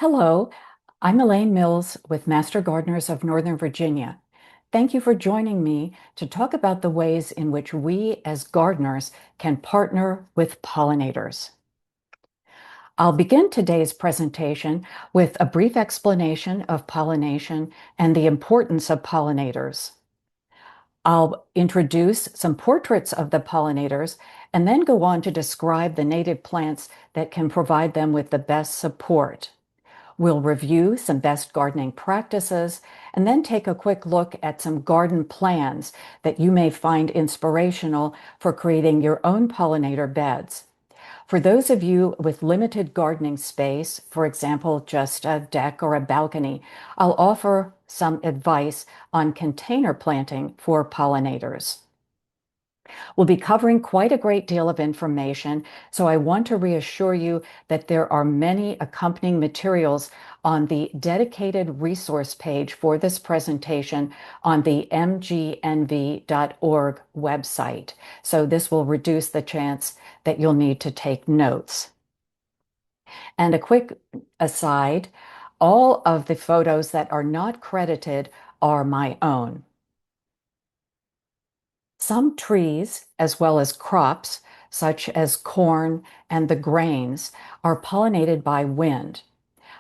Hello, I'm Elaine Mills with Master Gardeners of Northern Virginia. Thank you for joining me to talk about the ways in which we as gardeners can partner with pollinators. I'll begin today's presentation with a brief explanation of pollination and the importance of pollinators. I'll introduce some portraits of the pollinators and then go on to describe the native plants that can provide them with the best support. We'll review some best gardening practices and then take a quick look at some garden plans that you may find inspirational for creating your own pollinator beds. For those of you with limited gardening space, for example, just a deck or a balcony, I'll offer some advice on container planting for pollinators. We'll be covering quite a great deal of information, so I want to reassure you that there are many accompanying materials on the dedicated resource page for this presentation on the mgnv.org website. So this will reduce the chance that you'll need to take notes. And a quick aside, all of the photos that are not credited are my own. Some trees, as well as crops, such as corn and the grains, are pollinated by wind.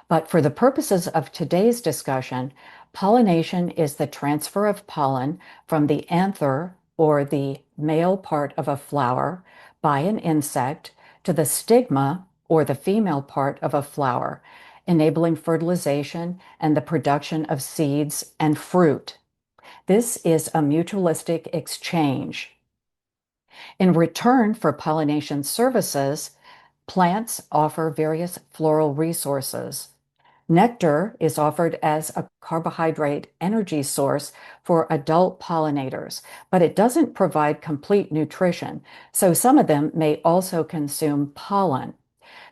But for the purposes of today's discussion, pollination is the transfer of pollen from the anther, or the male part of a flower, by an insect to the stigma, or the female part of a flower, enabling fertilization and the production of seeds and fruit. This is a mutualistic exchange. In return for pollination services, plants offer various floral resources. Nectar is offered as a carbohydrate energy source for adult pollinators, but it doesn't provide complete nutrition, so some of them may also consume pollen.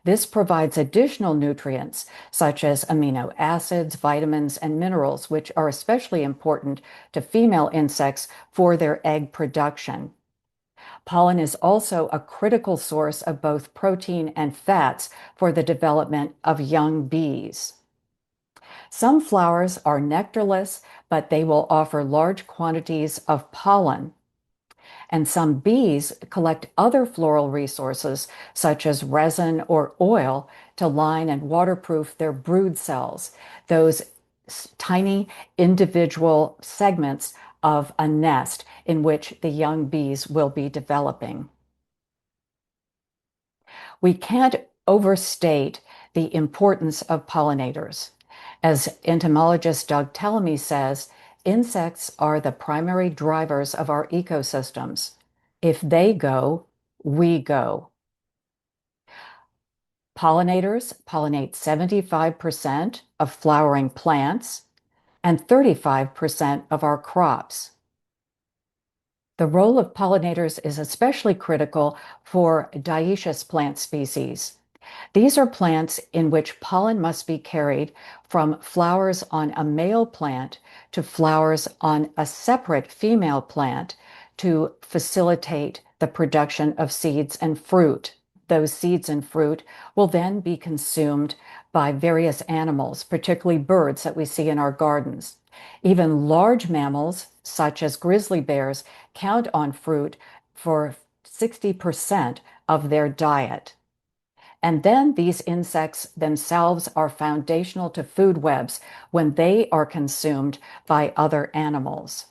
This provides additional nutrients such as amino acids, vitamins, and minerals, which are especially important to female insects for their egg production. Pollen is also a critical source of both protein and fats for the development of young bees. Some flowers are nectarless, but they will offer large quantities of pollen. And some bees collect other floral resources, such as resin or oil, to line and waterproof their brood cells, those tiny individual segments of a nest in which the young bees will be developing. We can't overstate the importance of pollinators. As entomologist Doug Tellamy says, insects are the primary drivers of our ecosystems. If they go, we go. Pollinators pollinate 75% of flowering plants and 35% of our crops. The role of pollinators is especially critical for dioecious plant species. These are plants in which pollen must be carried from flowers on a male plant to flowers on a separate female plant to facilitate the production of seeds and fruit. Those seeds and fruit will then be consumed by various animals, particularly birds that we see in our gardens. Even large mammals, such as grizzly bears, count on fruit for 60% of their diet. And then these insects themselves are foundational to food webs when they are consumed by other animals.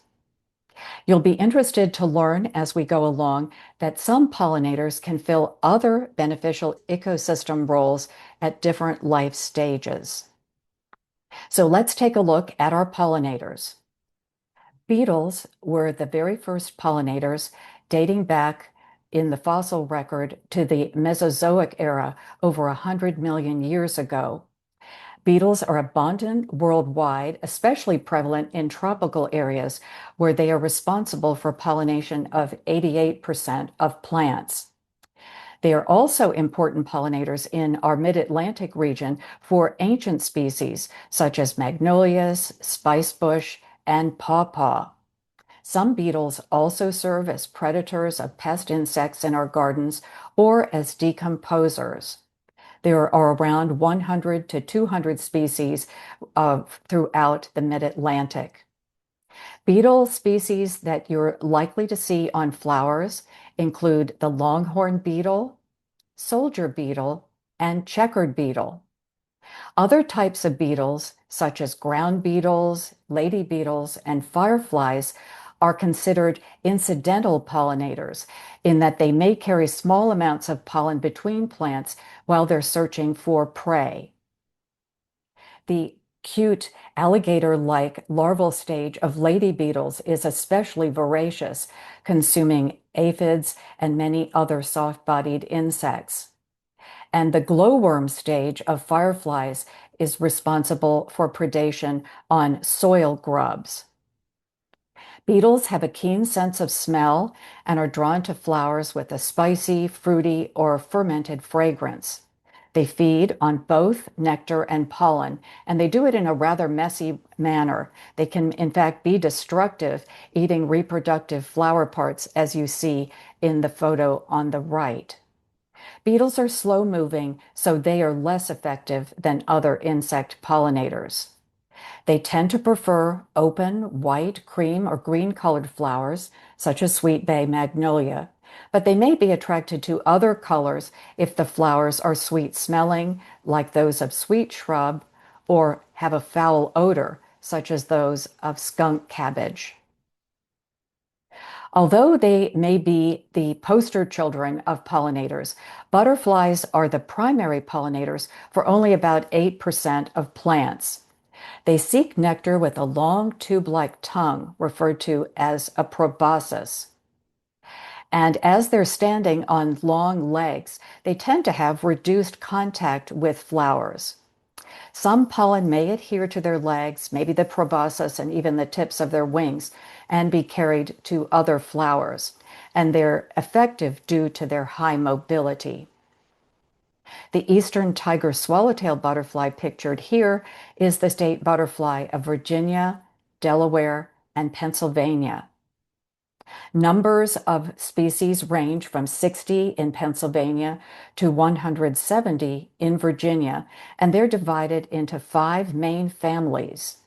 You'll be interested to learn as we go along that some pollinators can fill other beneficial ecosystem roles at different life stages. So let's take a look at our pollinators. Beetles were the very first pollinators, dating back in the fossil record to the Mesozoic era over 100 million years ago. Beetles are abundant worldwide, especially prevalent in tropical areas where they are responsible for pollination of 88% of plants. They are also important pollinators in our mid-Atlantic region for ancient species such as magnolias, spicebush, and pawpaw. Some beetles also serve as predators of pest insects in our gardens or as decomposers. There are around 100 to 200 species throughout the mid-Atlantic. Beetle species that you're likely to see on flowers include the longhorn beetle, soldier beetle, and checkered beetle. Other types of beetles, such as ground beetles, lady beetles, and fireflies, are considered incidental pollinators in that they may carry small amounts of pollen between plants while they're searching for prey. The cute alligator-like larval stage of lady beetles is especially voracious, consuming aphids and many other soft-bodied insects. And the glowworm stage of fireflies is responsible for predation on soil grubs. Beetles have a keen sense of smell and are drawn to flowers with a spicy, fruity, or fermented fragrance. They feed on both nectar and pollen, and they do it in a rather messy manner. They can, in fact, be destructive, eating reproductive flower parts, as you see in the photo on the right. Beetles are slow-moving, so they are less effective than other insect pollinators. They tend to prefer open, white, cream, or green-colored flowers, such as sweet bay magnolia, but they may be attracted to other colors if the flowers are sweet-smelling, like those of sweet shrub, or have a foul odor, such as those of skunk cabbage. Although they may be the poster children of pollinators, butterflies are the primary pollinators for only about 8% of plants. They seek nectar with a long tube-like tongue, referred to as a proboscis. And as they're standing on long legs, they tend to have reduced contact with flowers. Some pollen may adhere to their legs, maybe the proboscis and even the tips of their wings, and be carried to other flowers. And they're effective due to their high mobility. The eastern tiger swallowtail butterfly pictured here is the state butterfly of Virginia, Delaware, and Pennsylvania. Numbers of species range from 60 in Pennsylvania to 170 in Virginia, and they're divided into 5 main families.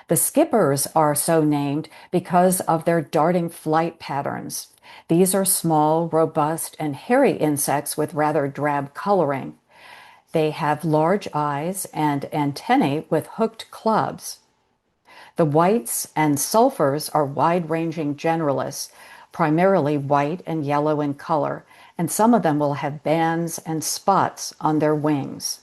The skippers are so named because of their darting flight patterns. These are small, robust, and hairy insects with rather drab coloring. They have large eyes and antennae with hooked clubs. The whites and sulfurs are wide-ranging generalists, primarily white and yellow in color, and some of them will have bands and spots on their wings.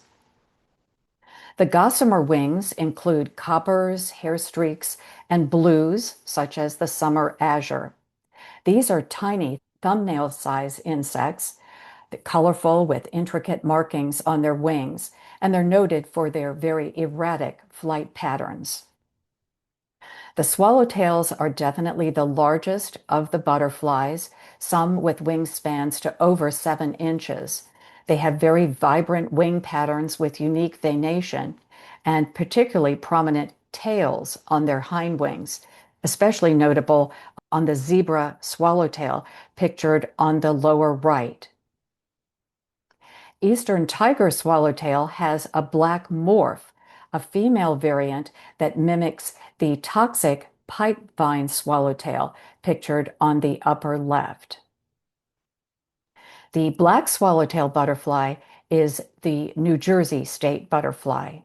The gossamer wings include coppers, hair streaks, and blues, such as the summer azure. These are tiny, thumbnail-sized insects, colorful with intricate markings on their wings, and they're noted for their very erratic flight patterns. The swallowtails are definitely the largest of the butterflies, some with wingspans to over 7 inches. They have very vibrant wing patterns with unique venation and particularly prominent tails on their hind wings, especially notable on the zebra swallowtail pictured on the lower right. Eastern tiger swallowtail has a black morph, a female variant that mimics the toxic pipevine swallowtail pictured on the upper left. The black swallowtail butterfly is the New Jersey state butterfly.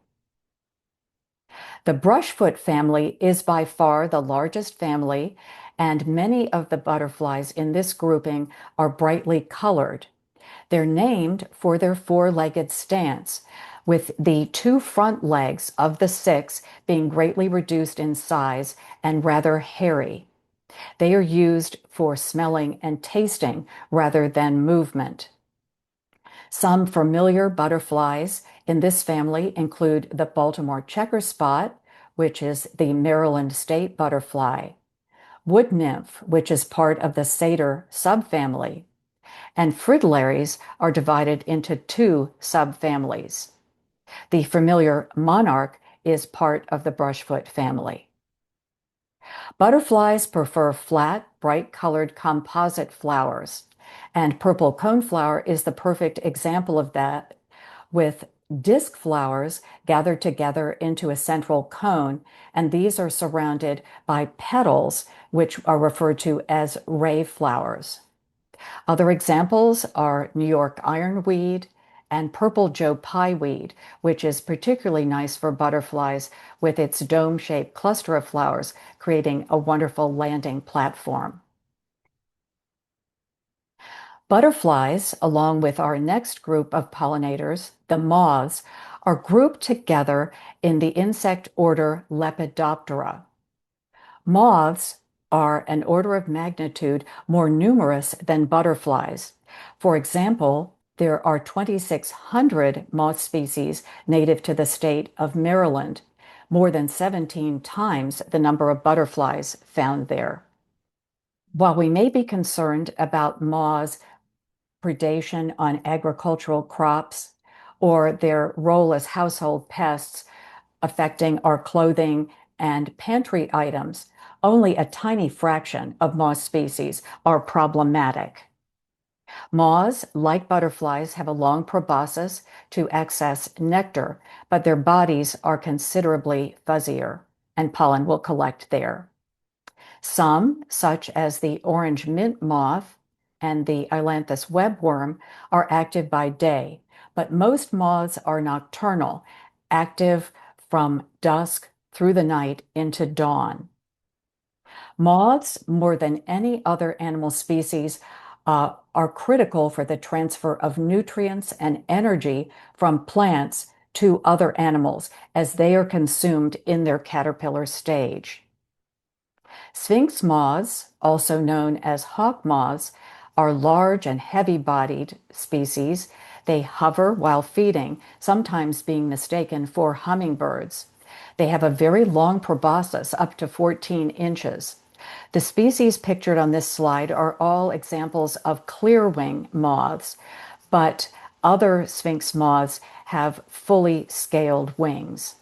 The brushfoot family is by far the largest family, and many of the butterflies in this grouping are brightly colored. They're named for their 4-legged stance, with the 2 front legs of the 6 being greatly reduced in size and rather hairy. They are used for smelling and tasting rather than movement. Some familiar butterflies in this family include the Baltimore checker spot, which is the Maryland state butterfly, wood nymph, which is part of the satyr subfamily, and fritillaries are divided into 2 subfamilies. The familiar monarch is part of the brushfoot family. Butterflies prefer flat, bright-colored composite flowers, and purple coneflower is the perfect example of that, with disc flowers gathered together into a central cone, and these are surrounded by petals, which are referred to as ray flowers. Other examples are New York ironweed and purple Joe Pye weed, which is particularly nice for butterflies with its dome-shaped cluster of flowers, creating a wonderful landing platform. Butterflies, along with our next group of pollinators, the moths, are grouped together in the insect order Lepidoptera. Moths are an order of magnitude more numerous than butterflies. For example, there are 2,600 moth species native to the state of Maryland, more than 17 times the number of butterflies found there. While we may be concerned about moths' predation on agricultural crops or their role as household pests affecting our clothing and pantry items, only a tiny fraction of moth species are problematic. Moths, like butterflies, have a long proboscis to access nectar, but their bodies are considerably fuzzier, and pollen will collect there. Some, such as the orange mint moth and the Ailanthus webworm, are active by day, but most moths are nocturnal, active from dusk through the night into dawn. Moths, more than any other animal species, are critical for the transfer of nutrients and energy from plants to other animals as they are consumed in their caterpillar stage. Sphinx moths, also known as hawk moths, are large and heavy-bodied species. They hover while feeding, sometimes being mistaken for hummingbirds. They have a very long proboscis, up to 14 inches. The species pictured on this slide are all examples of clearwing moths, but other sphinx moths have fully scaled wings.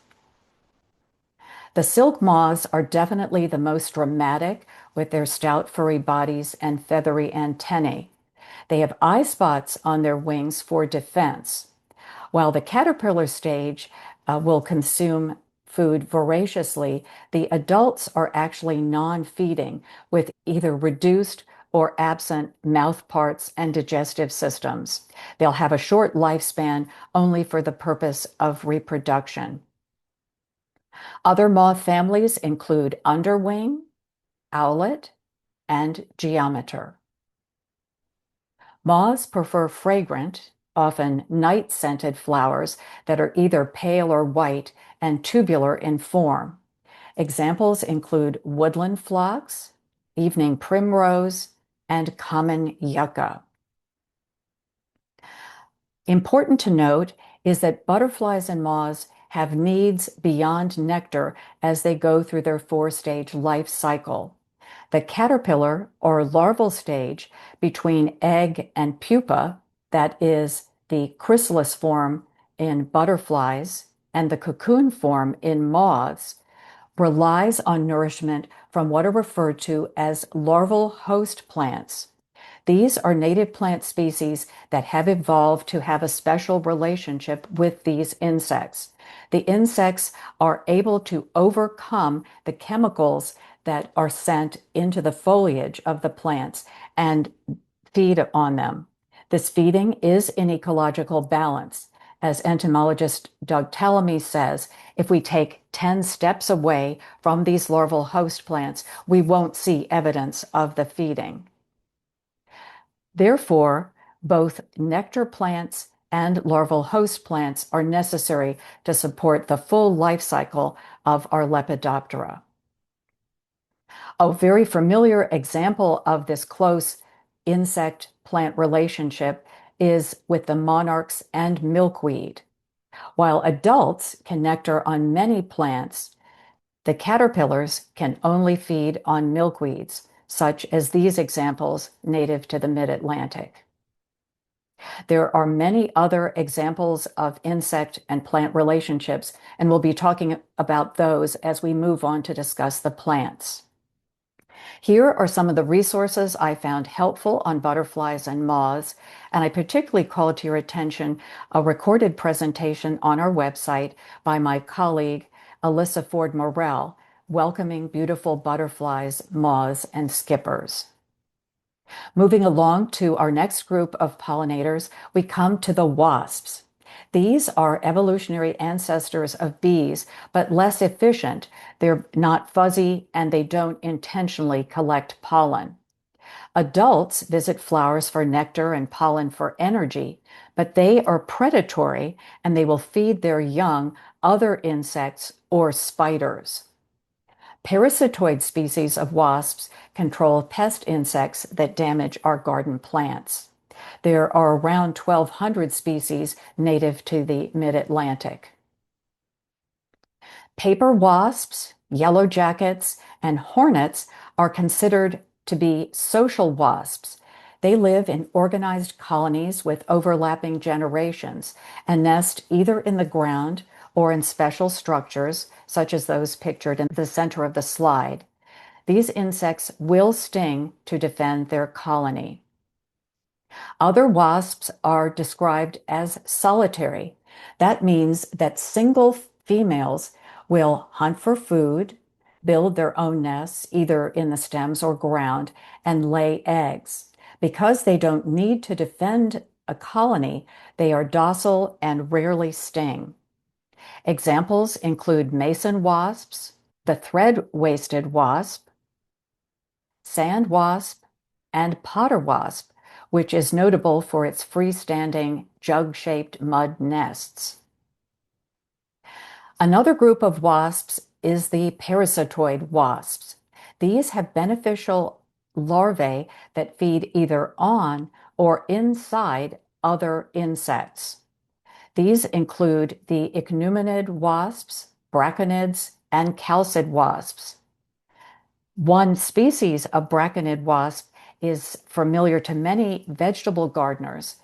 The silk moths are definitely the most dramatic with their stout furry bodies and feathery antennae. They have eye spots on their wings for defense. While the caterpillar stage will consume food voraciously, the adults are actually non-feeding with either reduced or absent mouth parts and digestive systems. They'll have a short lifespan only for the purpose of reproduction. Other moth families include underwing, owlet, and geometer. Moths prefer fragrant, often night-scented flowers that are either pale or white and tubular in form. Examples include woodland phlox, evening primrose, and common yucca. Important to note is that butterflies and moths have needs beyond nectar as they go through their four-stage life cycle. The caterpillar or larval stage between egg and pupa, that is the chrysalis form in butterflies and the cocoon form in moths, relies on nourishment from what are referred to as larval host plants. These are native plant species that have evolved to have a special relationship with these insects. The insects are able to overcome the chemicals that are sent into the foliage of the plants and feed on them. This feeding is in ecological balance. As entomologist Doug Tallamy says, if we take 10 steps away from these larval host plants, we won't see evidence of the feeding. Therefore, both nectar plants and larval host plants are necessary to support the full life cycle of our Lepidoptera. A very familiar example of this close insect-plant relationship is with the monarchs and milkweed. While adults can nectar on many plants, the caterpillars can only feed on milkweeds, such as these examples native to the mid-Atlantic. There are many other examples of insect and plant relationships, and we'll be talking about those as we move on to discuss the plants. Here are some of the resources I found helpful on butterflies and moths, and I particularly call to your attention a recorded presentation on our website by my colleague, Alyssa Ford Morell, welcoming beautiful butterflies, moths, and skippers. Moving along to our next group of pollinators, we come to the wasps. These are evolutionary ancestors of bees, but less efficient. They're not fuzzy and they don't intentionally collect pollen. Adults visit flowers for nectar and pollen for energy, but they are predatory and they will feed their young other insects or spiders. Parasitoid species of wasps control pest insects that damage our garden plants. There are around 1,200 species native to the mid-Atlantic. Paper wasps, yellow jackets, and hornets are considered to be social wasps. They live in organized colonies with overlapping generations and nest either in the ground or in special structures, such as those pictured in the center of the slide. These insects will sting to defend their colony. Other wasps are described as solitary. That means that single females will hunt for food, build their own nests, either in the stems or ground, and lay eggs. Because they don't need to defend a colony, they are docile and rarely sting. Examples include mason wasps, the thread-waisted wasp, sand wasp, and potter wasp, which is notable for its freestanding jug-shaped mud nests. Another group of wasps is the parasitoid wasps. These have beneficial larvae that feed either on or inside other insects. These include the ichneumon wasps, braconids, and chalcid wasps. One species of braconid wasp is familiar to many vegetable gardeners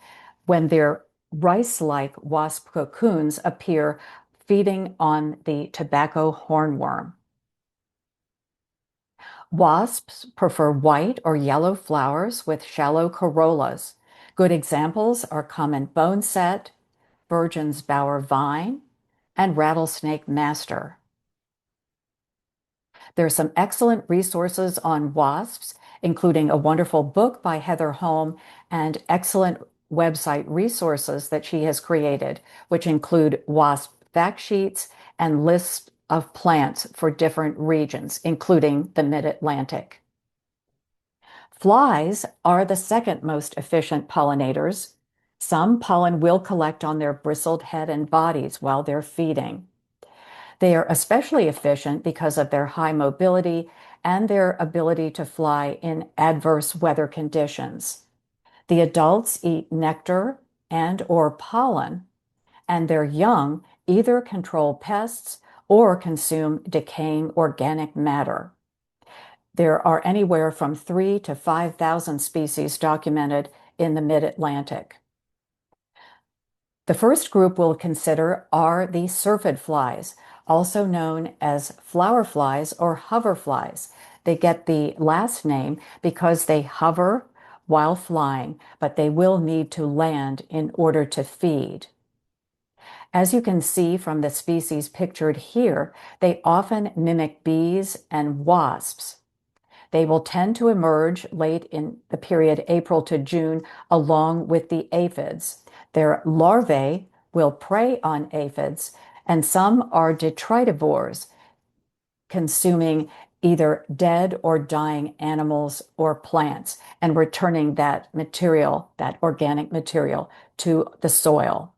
when their rice-like wasp cocoons appear feeding on the tobacco hornworm. Wasps prefer white or yellow flowers with shallow corollas. Good examples are common boneset, Virgin's bower vine, and rattlesnake master. There are some excellent resources on wasps, including a wonderful book by Heather Holm and excellent website resources that she has created, which include wasp fact sheets and lists of plants for different regions, including the mid-Atlantic. Flies are the second most efficient pollinators. Some pollen will collect on their bristled head and bodies while they're feeding. They are especially efficient because of their high mobility and their ability to fly in adverse weather conditions. The adults eat nectar and or pollen, and their young either control pests or consume decaying organic matter. There are anywhere from 3,000 to 5,000 species documented in the mid-Atlantic. The first group we'll consider are the syrphid flies, also known as flower flies or hover flies. They get the last name because they hover while flying, but they will need to land in order to feed. As you can see from the species pictured here, they often mimic bees and wasps. They will tend to emerge late in the period April to June along with the aphids. Their larvae will prey on aphids, and some are detritivores, consuming either dead or dying animals or plants and returning that material, that organic material, to the soil.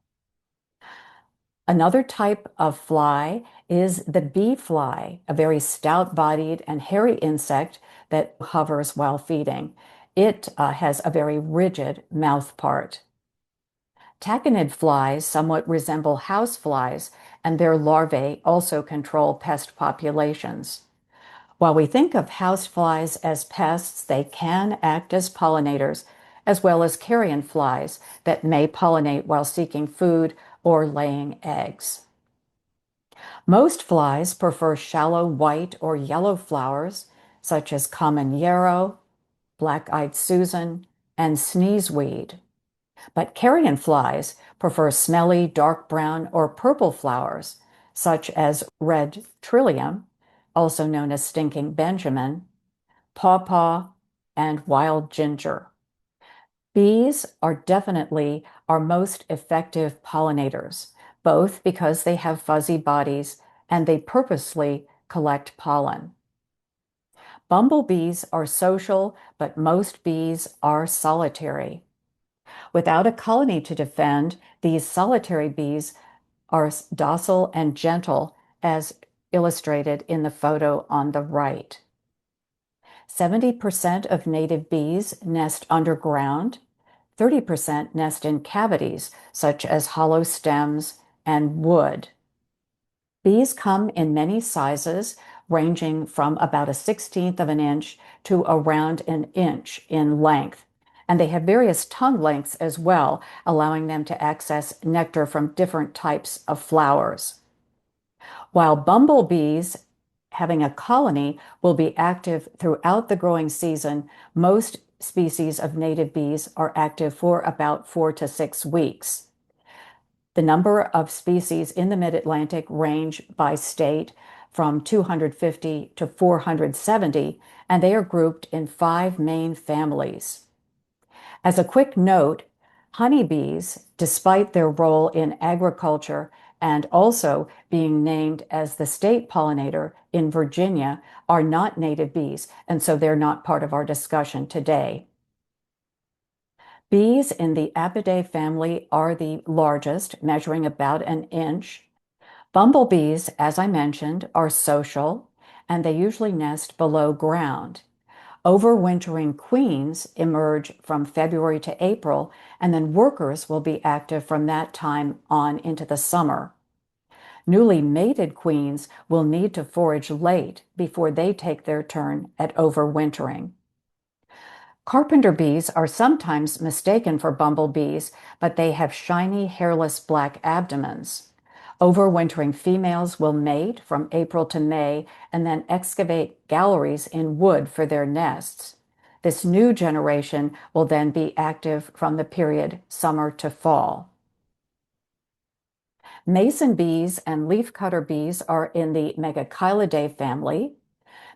Another type of fly is the bee fly, a very stout-bodied and hairy insect that hovers while feeding. It has a very rigid mouth part. Taconid flies somewhat resemble house flies, and their larvae also control pest populations. While we think of house flies as pests, they can act as pollinators, as well as carrion flies that may pollinate while seeking food or laying eggs. Most flies prefer shallow white or yellow flowers, such as common yarrow, black-eyed Susan, and sneezeweed. But carrion flies prefer smelly dark brown or purple flowers, such as red trillium, also known as stinking Benjamin, pawpaw, and wild ginger. Bees are definitely our most effective pollinators, both because they have fuzzy bodies and they purposely collect pollen. Bumblebees are social, but most bees are solitary. Without a colony to defend, these solitary bees are docile and gentle, as illustrated in the photo on the right. 70% of native bees nest underground, 30% nest in cavities, such as hollow stems and wood. Bees come in many sizes, ranging from about 1/16 of an inch to around an inch in length. And they have various tongue lengths as well, allowing them to access nectar from different types of flowers. While bumblebees having a colony will be active throughout the growing season, most species of native bees are active for about 4 to 6 weeks. The number of species in the mid-Atlantic range by state from 250 to 470, and they are grouped in 5 main families. As a quick note, honeybees, despite their role in agriculture and also being named as the state pollinator in Virginia, are not native bees, and so they're not part of our discussion today. Bees in the Apidae family are the largest, measuring about an inch. Bumblebees, as I mentioned, are social, and they usually nest below ground. Overwintering queens emerge from February to April, and then workers will be active from that time on into the summer. Newly mated queens will need to forage late before they take their turn at overwintering. Carpenter bees are sometimes mistaken for bumblebees, but they have shiny, hairless black abdomens. Overwintering females will mate from April to May and then excavate galleries in wood for their nests. This new generation will then be active from the period summer to fall. Mason bees and leafcutter bees are in the Megachilidae family.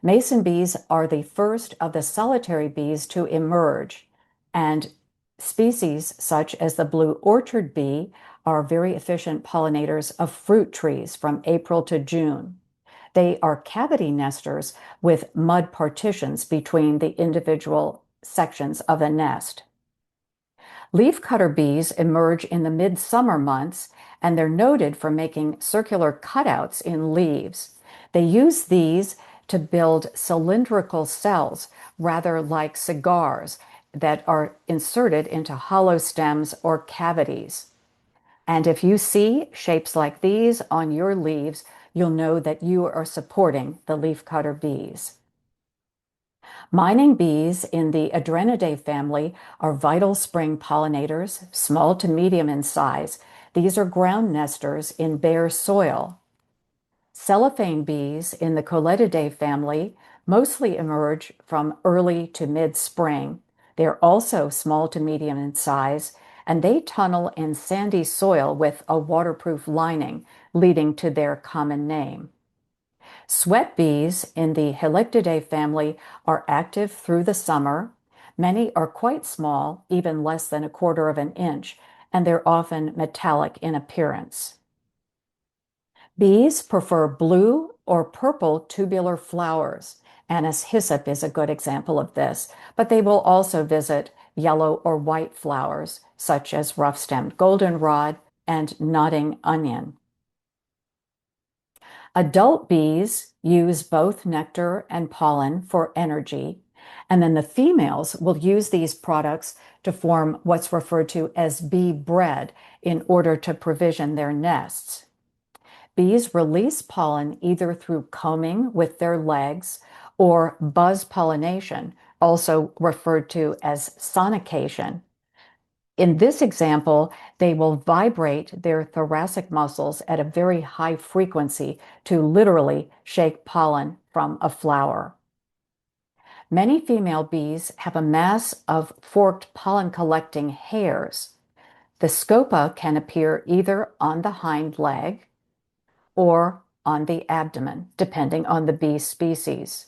Mason bees are the first of the solitary bees to emerge, and species such as the blue orchard bee are very efficient pollinators of fruit trees from April to June. They are cavity nesters with mud partitions between the individual sections of a nest. Leafcutter bees emerge in the midsummer months, and they're noted for making circular cutouts in leaves. They use these to build cylindrical cells, rather like cigars, that are inserted into hollow stems or cavities. And if you see shapes like these on your leaves, you'll know that you are supporting the leafcutter bees. Mining bees in the Adrenidae family are vital spring pollinators, small to medium in size. These are ground nesters in bare soil. Cellophane bees in the Coletidae family mostly emerge from early to mid-spring. They're also small to medium in size, and they tunnel in sandy soil with a waterproof lining, leading to their common name. Sweat bees in the Halictidae family are active through the summer. Many are quite small, even less than 1/4 of an inch, and they're often metallic in appearance. Bees prefer blue or purple tubular flowers. Anise hyssop is a good example of this, but they will also visit yellow or white flowers, such as rough-stemmed goldenrod and nodding onion. Adult bees use both nectar and pollen for energy, and then the females will use these products to form what's referred to as bee bread in order to provision their nests. Bees release pollen either through combing with their legs or buzz pollination, also referred to as sonication. In this example, they will vibrate their thoracic muscles at a very high frequency to literally shake pollen from a flower. Many female bees have a mass of forked pollen-collecting hairs. The scopa can appear either on the hind leg or on the abdomen, depending on the bee species.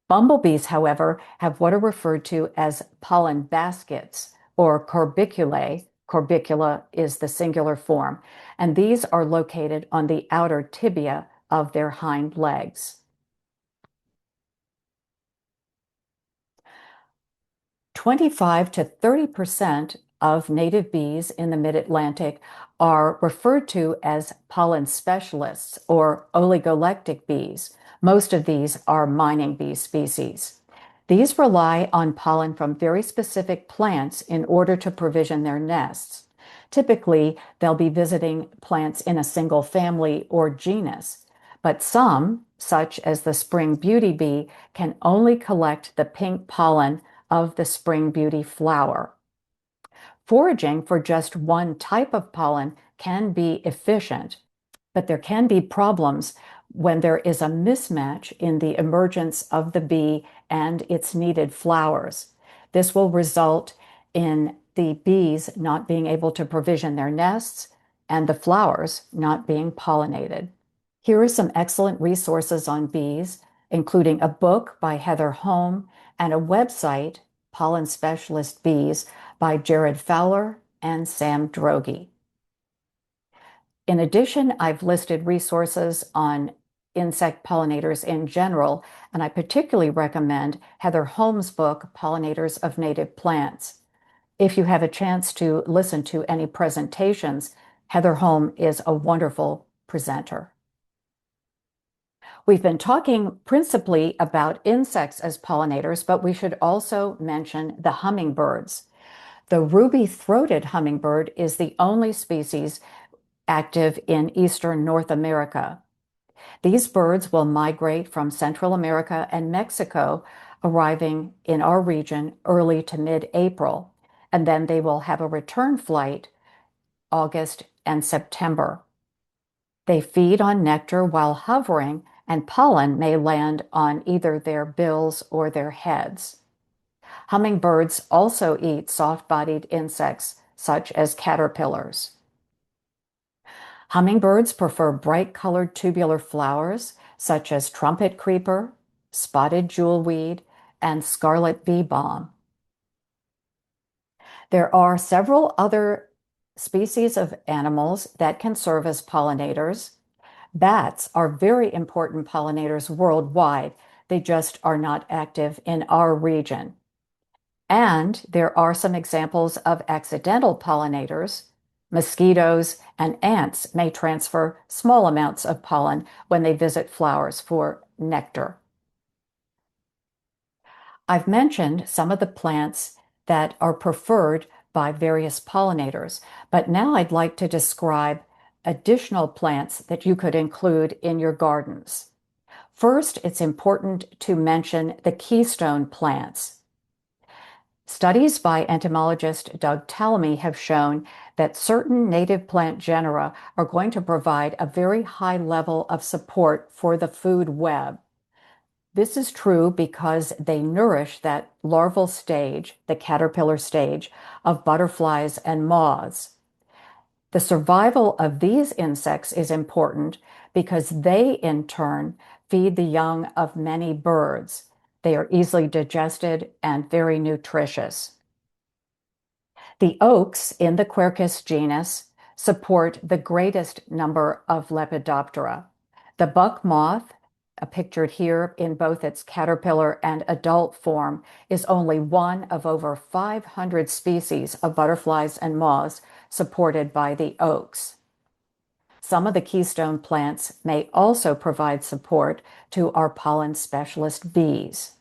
Bumblebees, however, have what are referred to as pollen baskets or corbiculae. Corbicula is the singular form, and these are located on the outer tibia of their hind legs. 25 to 30% of native bees in the mid-Atlantic are referred to as pollen specialists or oligolectic bees. Most of these are mining bee species. These rely on pollen from very specific plants in order to provision their nests. Typically, they'll be visiting plants in a single family or genus, but some, such as the spring beauty bee, can only collect the pink pollen of the spring beauty flower. Foraging for just one type of pollen can be efficient, but there can be problems when there is a mismatch in the emergence of the bee and its needed flowers. This will result in the bees not being able to provision their nests and the flowers not being pollinated. Here are some excellent resources on bees, including a book by Heather Home and a website, Pollen Specialist Bees, by Jared Fowler and Sam Droege. In addition, I've listed resources on insect pollinators in general, and I particularly recommend Heather Holmes' book, Pollinators of Native Plants. If you have a chance to listen to any presentations, Heather Holm is a wonderful presenter. We've been talking principally about insects as pollinators, but we should also mention the hummingbirds. The ruby-throated hummingbird is the only species active in eastern North America. These birds will migrate from Central America and Mexico, arriving in our region early to mid-April, and then they will have a return flight August and September. They feed on nectar while hovering, and pollen may land on either their bills or their heads. Hummingbirds also eat soft-bodied insects such as caterpillars. Hummingbirds prefer bright-colored tubular flowers such as trumpet creeper, spotted jewelweed, and scarlet bee balm. There are several other species of animals that can serve as pollinators. Bats are very important pollinators worldwide. They just are not active in our region. And there are some examples of accidental pollinators. Mosquitoes and ants may transfer small amounts of pollen when they visit flowers for nectar. I've mentioned some of the plants that are preferred by various pollinators, but now I'd like to describe additional plants that you could include in your gardens. First, it's important to mention the keystone plants. Studies by entomologist Doug Tallamy have shown that certain native plant genera are going to provide a very high level of support for the food web. This is true because they nourish that larval stage, the caterpillar stage, of butterflies and moths. The survival of these insects is important because they, in turn, feed the young of many birds. They are easily digested and very nutritious. The oaks in the Quercus genus support the greatest number of Lepidoptera. The buck moth, pictured here in both its caterpillar and adult form, is only one of over 500 species of butterflies and moths supported by the oaks. Some of the keystone plants may also provide support to our pollen specialist bees.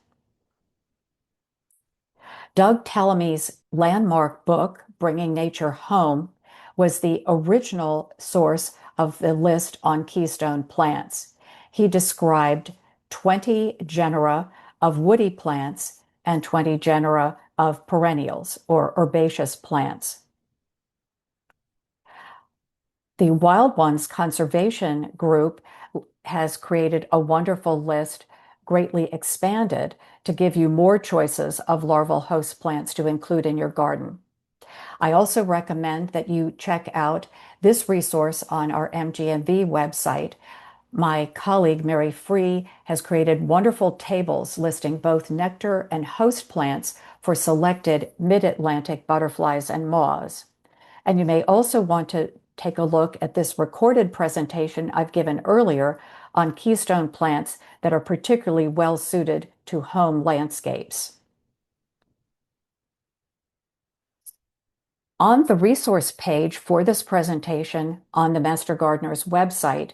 Doug Tallamy's landmark book, Bringing Nature Home, was the original source of the list on keystone plants. He described 20 genera of woody plants and 20 genera of perennials or herbaceous plants. The Wild Ones Conservation Group has created a wonderful list greatly expanded to give you more choices of larval host plants to include in your garden. I also recommend that you check out this resource on our MGMV website. My colleague, Mary Free, has created wonderful tables listing both nectar and host plants for selected mid-Atlantic butterflies and moths. And you may also want to take a look at this recorded presentation I've given earlier on keystone plants that are particularly well suited to home landscapes. On the resource page for this presentation on the Master Gardener's website,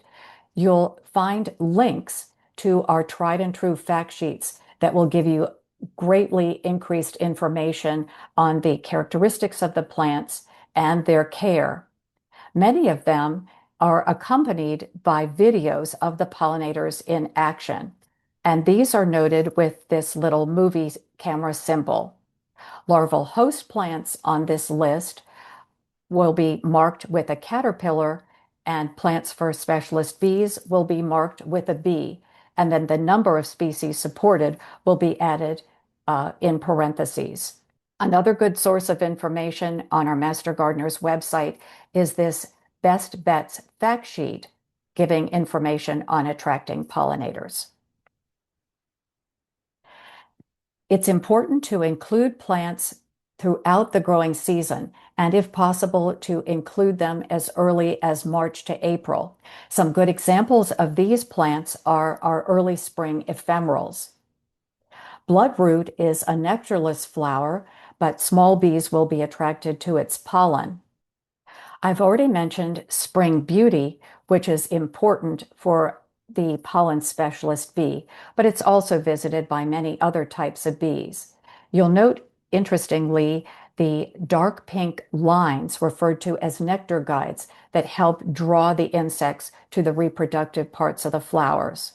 you'll find links to our tried and true fact sheets that will give you greatly increased information on the characteristics of the plants and their care. Many of them are accompanied by videos of the pollinators in action, and these are noted with this little movie camera symbol. Larval host plants on this list will be marked with a caterpillar, and plants for specialist bees will be marked with a bee. And then the number of species supported will be added in parentheses. Another good source of information on our Master Gardener's website is this Best Bets fact sheet, giving information on attracting pollinators. It's important to include plants throughout the growing season, and if possible, to include them as early as March to April. Some good examples of these plants are our early spring ephemerals. Bloodroot is a nectarless flower, but small bees will be attracted to its pollen. I've already mentioned spring beauty, which is important for the pollen specialist bee, but it's also visited by many other types of bees. You'll note, interestingly, the dark pink lines referred to as nectar guides that help draw the insects to the reproductive parts of the flowers.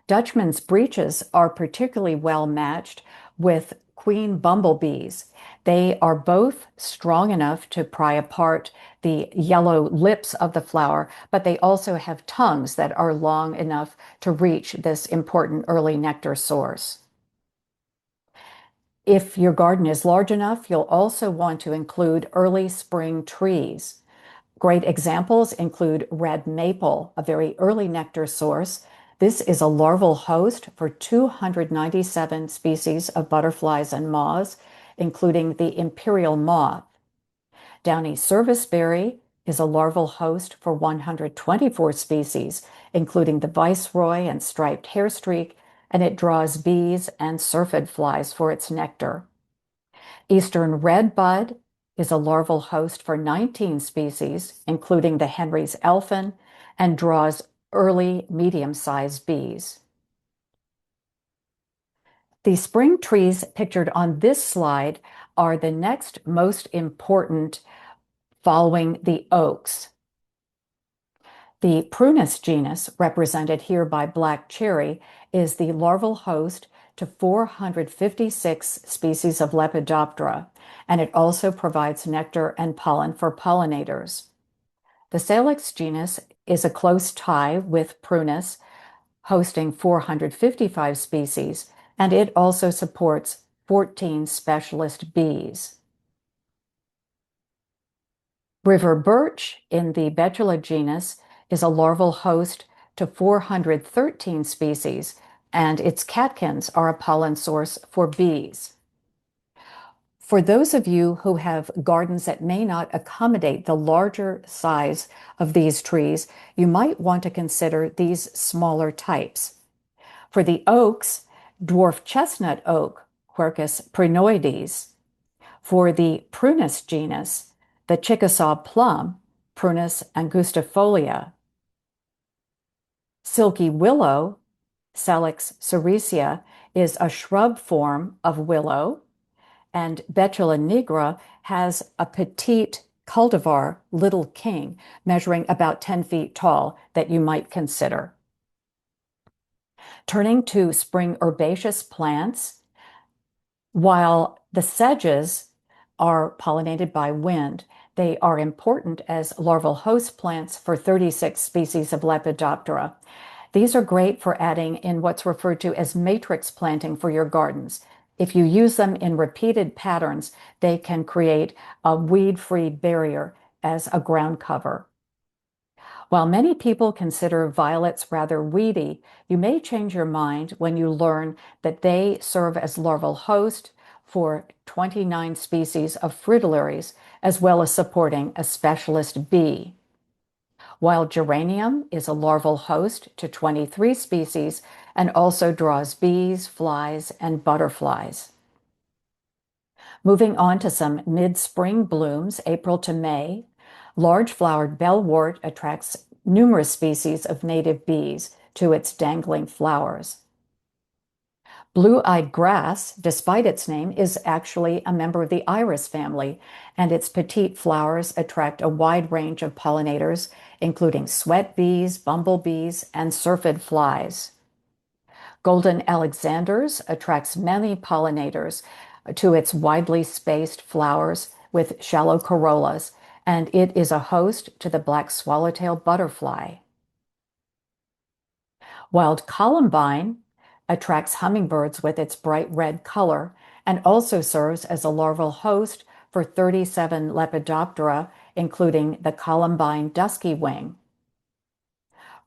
Dutchman's breeches are particularly well matched with queen bumblebees. They are both strong enough to pry apart the yellow lips of the flower, but they also have tongues that are long enough to reach this important early nectar source. If your garden is large enough, you'll also want to include early spring trees. Great examples include red maple, a very early nectar source. This is a larval host for 297 species of butterflies and moths, including the imperial moth. Downy serviceberry is a larval host for 124 species, including the viceroy and striped hairstreak, and it draws bees and syrphid flies for its nectar. Eastern redbud is a larval host for 19 species, including the Henry's elfin, and draws early medium-sized bees. The spring trees pictured on this slide are the next most important following the oaks. The Prunus genus, represented here by black cherry, is the larval host to 456 species of Lepidoptera, and it also provides nectar and pollen for pollinators. The Salix genus is a close tie with Prunus, hosting 455 species, and it also supports 14 specialist bees. River birch in the Betula genus is a larval host to 413 species, and its catkins are a pollen source for bees. For those of you who have gardens that may not accommodate the larger size of these trees, you might want to consider these smaller types. For the oaks, dwarf chestnut oak, Quercus prinoides. For the Prunus genus, the Chickasaw plum, Prunus angustifolia. Silky willow, Salix sericea, is a shrub form of willow, and Betula nigra has a petite cultivar, little king, measuring about 10 feet tall that you might consider. Turning to spring herbaceous plants, while the sedges are pollinated by wind, they are important as larval host plants for 36 species of Lepidoptera. These are great for adding in what's referred to as matrix planting for your gardens. If you use them in repeated patterns, they can create a weed-free barrier as a ground cover. While many people consider violets rather weedy, you may change your mind when you learn that they serve as larval host for 29 species of fritillaries, as well as supporting a specialist bee. While geranium is a larval host to 23 species and also draws bees, flies, and butterflies. Moving on to some mid-spring blooms, April to May, large-flowered bellwort attracts numerous species of native bees to its dangling flowers. Blue-eyed grass, despite its name, is actually a member of the iris family, and its petite flowers attract a wide range of pollinators, including sweat bees, bumblebees, and syrphid flies. Golden Alexander's attracts many pollinators to its widely spaced flowers with shallow corollas, and it is a host to the black swallowtail butterfly. Wild columbine attracts hummingbirds with its bright red color and also serves as a larval host for 37 Lepidoptera, including the columbine dusky wing.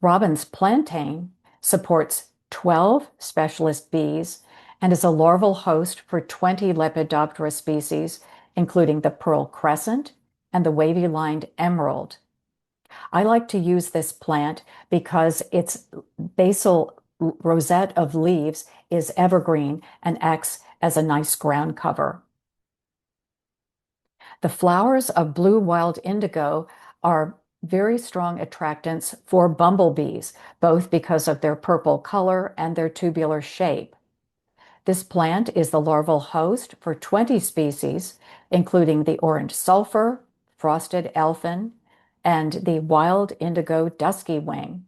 Robin's plantain supports 12 specialist bees and is a larval host for 20 Lepidoptera species, including the pearl crescent and the wavy-lined emerald. I like to use this plant because its basal rosette of leaves is evergreen and acts as a nice ground cover. The flowers of blue wild indigo are very strong attractants for bumblebees, both because of their purple color and their tubular shape. This plant is the larval host for 20 species, including the orange sulfur, frosted elfin, and the wild indigo dusky wing.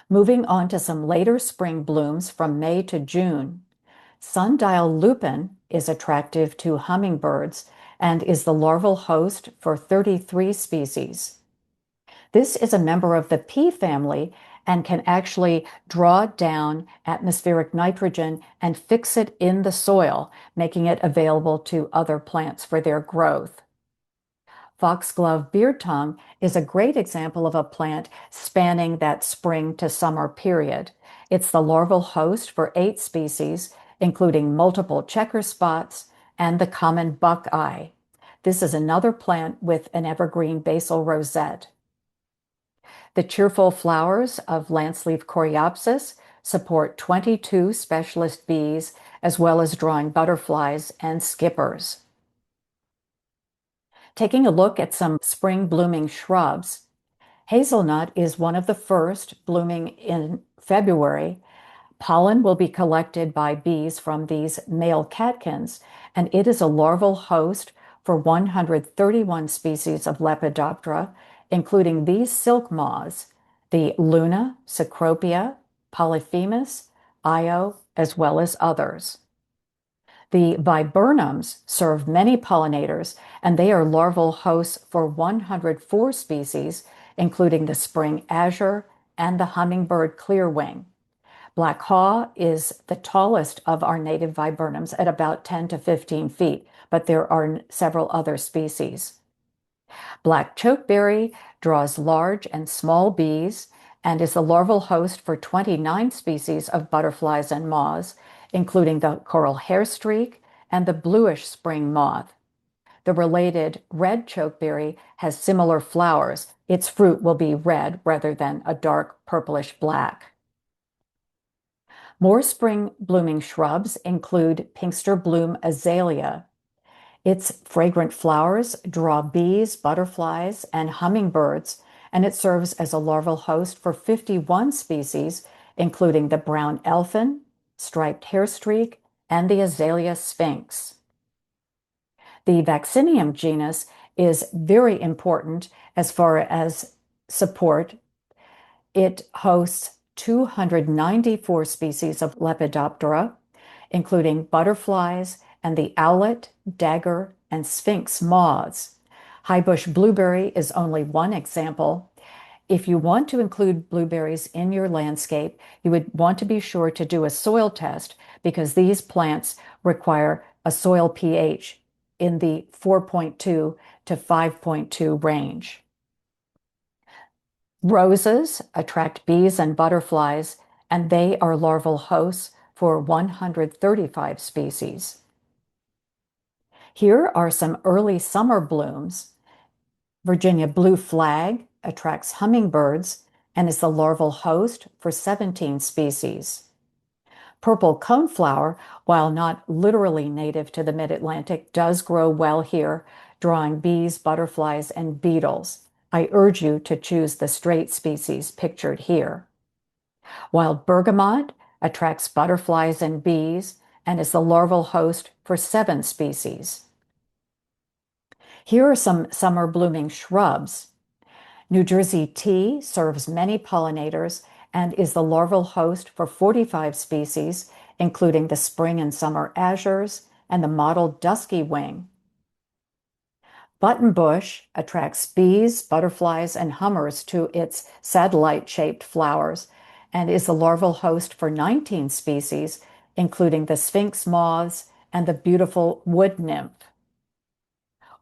Moving on to some later spring blooms from May to June, sundial lupin is attractive to hummingbirds and is the larval host for 33 species. This is a member of the pea family and can actually draw down atmospheric nitrogen and fix it in the soil, making it available to other plants for their growth. Foxglove beardtongue is a great example of a plant spanning that spring to summer period. It's the larval host for 8 species, including multiple checker spots and the common buckeye. This is another plant with an evergreen basal rosette. The cheerful flowers of lanceleaf coreopsis support 22 specialist bees, as well as drawing butterflies and skippers. Taking a look at some spring blooming shrubs, hazelnut is one of the first, blooming in February. Pollen will be collected by bees from these male catkins, and it is a larval host for 131 species of Lepidoptera, including these silk moths, the Luna, Cecropia, Polyphemus, Io, as well as others. The viburnums serve many pollinators, and they are larval hosts for 104 species, including the spring azure and the hummingbird clearwing. Black haw is the tallest of our native viburnums at about 10 to 15 feet, but there are several other species. Black chokeberry draws large and small bees and is the larval host for 29 species of butterflies and moths, including the coral hairstreak and the bluish spring moth. The related red chokeberry has similar flowers. Its fruit will be red rather than a dark purplish black. More spring blooming shrubs include pinkster bloom azalea. Its fragrant flowers draw bees, butterflies, and hummingbirds, and it serves as a larval host for 51 species, including the brown elfin, striped hairstreak, and the azalea sphinx. The Vaccinium genus is very important as far as support. It hosts 294 species of Lepidoptera, including butterflies and the owlet, dagger, and sphinx moths. Highbush blueberry is only one example. If you want to include blueberries in your landscape, you would want to be sure to do a soil test because these plants require a soil pH in the 4.2 to 5.2 range. Roses attract bees and butterflies, and they are larval hosts for 135 species. Here are some early summer blooms. Virginia blue flag attracts hummingbirds and is the larval host for 17 species. Purple coneflower, while not literally native to the mid-Atlantic, does grow well here, drawing bees, butterflies, and beetles. I urge you to choose the straight species pictured here. Wild bergamot attracts butterflies and bees and is the larval host for 7 species. Here are some summer blooming shrubs. New Jersey tea serves many pollinators and is the larval host for 45 species, including the spring and summer azures and the mottled dusky wing. Buttonbush attracts bees, butterflies, and hummers to its satellite-shaped flowers and is the larval host for 19 species, including the sphinx moths and the beautiful wood nymph.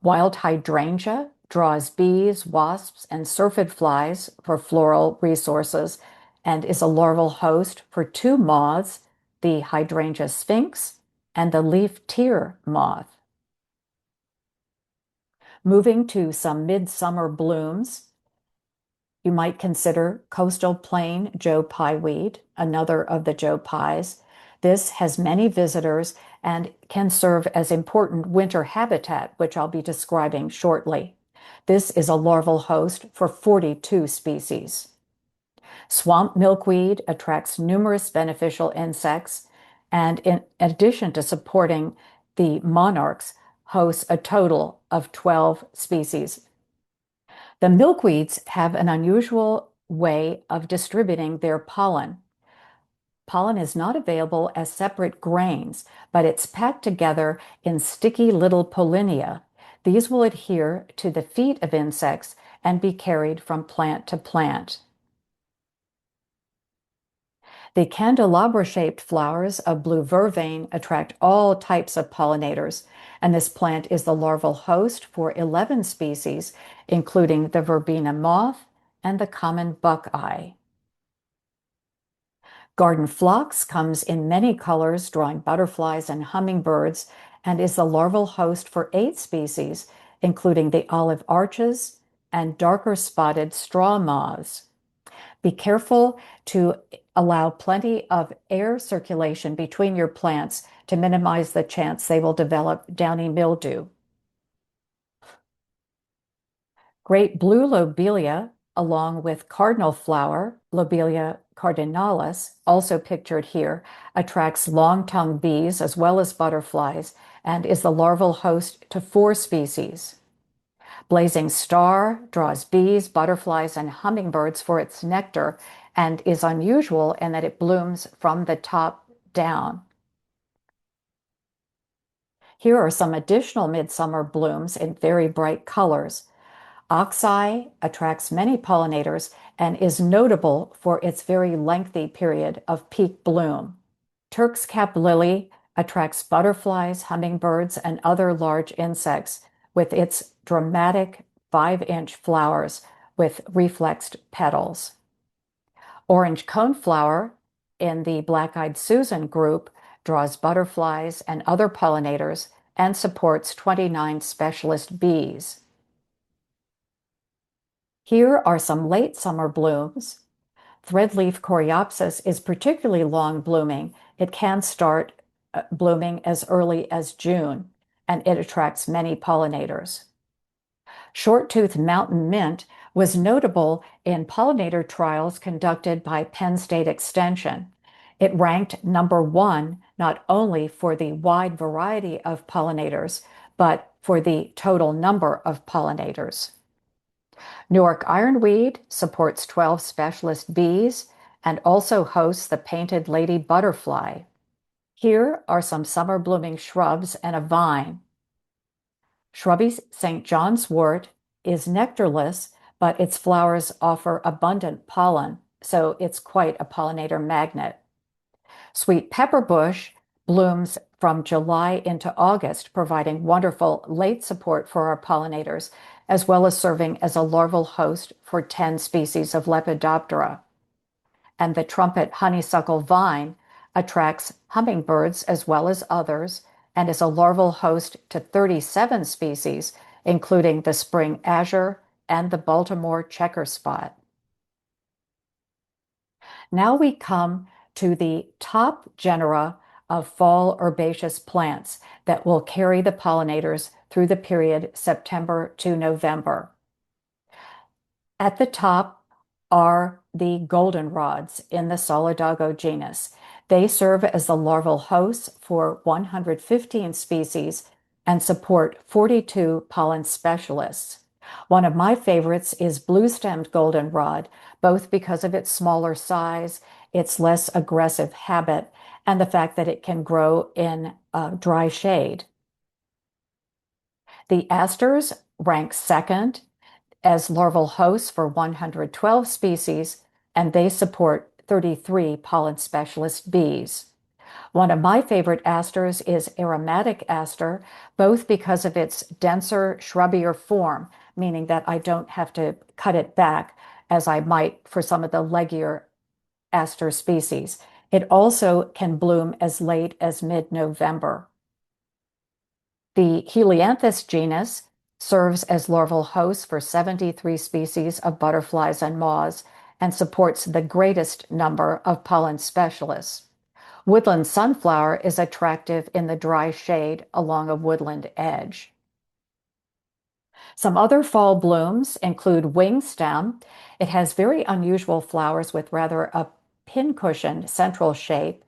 Wild hydrangea draws bees, wasps, and syrphid flies for floral resources and is a larval host for 2 moths, the hydrangea sphinx and the leaf tear moth. Moving to some midsummer blooms, you might consider coastal plain Joe Pye weed, another of the Joe Pyes. This has many visitors and can serve as important winter habitat, which I'll be describing shortly. This is a larval host for 42 species. Swamp milkweed attracts numerous beneficial insects, and in addition to supporting the monarchs, hosts a total of 12 species. The milkweeds have an unusual way of distributing their pollen. Pollen is not available as separate grains, but it's packed together in sticky little pollinia. These will adhere to the feet of insects and be carried from plant to plant. The candelabra-shaped flowers of blue vervain attract all types of pollinators, and this plant is the larval host for 11 species, including the verbena moth and the common buckeye. Garden phlox comes in many colors, drawing butterflies and hummingbirds, and is the larval host for 8 species, including the olive arches and darker spotted straw moths. Be careful to allow plenty of air circulation between your plants to minimize the chance they will develop downy mildew. Great blue lobelia, along with cardinal flower, Lobelia cardinalis, also pictured here, attracts long-tongued bees as well as butterflies and is the larval host to 4 species. Blazing star draws bees, butterflies, and hummingbirds for its nectar and is unusual in that it blooms from the top down. Here are some additional midsummer blooms in very bright colors. Oxeye attracts many pollinators and is notable for its very lengthy period of peak bloom. Turk's cap lily attracts butterflies, hummingbirds, and other large insects with its dramatic 5-inch flowers with reflexed petals. Orange coneflower in the black-eyed Susan group draws butterflies and other pollinators and supports 29 specialist bees. Here are some late summer blooms. Threadleaf coreopsis is particularly long blooming. It can start blooming as early as June, and it attracts many pollinators. Short-toothed mountain mint was notable in pollinator trials conducted by Penn State Extension. It ranked #1 not only for the wide variety of pollinators, but for the total number of pollinators. Newark ironweed supports 12 specialist bees and also hosts the painted lady butterfly. Here are some summer blooming shrubs and a vine. Shrubby St. John's wort is nectarless, but its flowers offer abundant pollen, so it's quite a pollinator magnet. Sweet pepper bush blooms from July into August, providing wonderful late support for our pollinators, as well as serving as a larval host for 10 species of Lepidoptera. And the trumpet honeysuckle vine attracts hummingbirds as well as others and is a larval host to 37 species, including the spring azure and the Baltimore checker spot. Now we come to the top genera of fall herbaceous plants that will carry the pollinators through the period September to November. At the top are the goldenrods in the Solidago genus. They serve as the larval hosts for 115 species and support 42 pollen specialists. One of my favorites is blue-stemmed goldenrod, both because of its smaller size, its less aggressive habit, and the fact that it can grow in dry shade. The asters rank second as larval hosts for 112 species, and they support 33 pollen specialist bees. One of my favorite asters is aromatic aster, both because of its denser, shrubbier form, meaning that I don't have to cut it back as I might for some of the leggier aster species. It also can bloom as late as mid-November. The Helianthus genus serves as larval host for 73 species of butterflies and moths and supports the greatest number of pollen specialists. Woodland sunflower is attractive in the dry shade along a woodland edge. Some other fall blooms include wingstem. It has very unusual flowers with rather a pincushion central shape.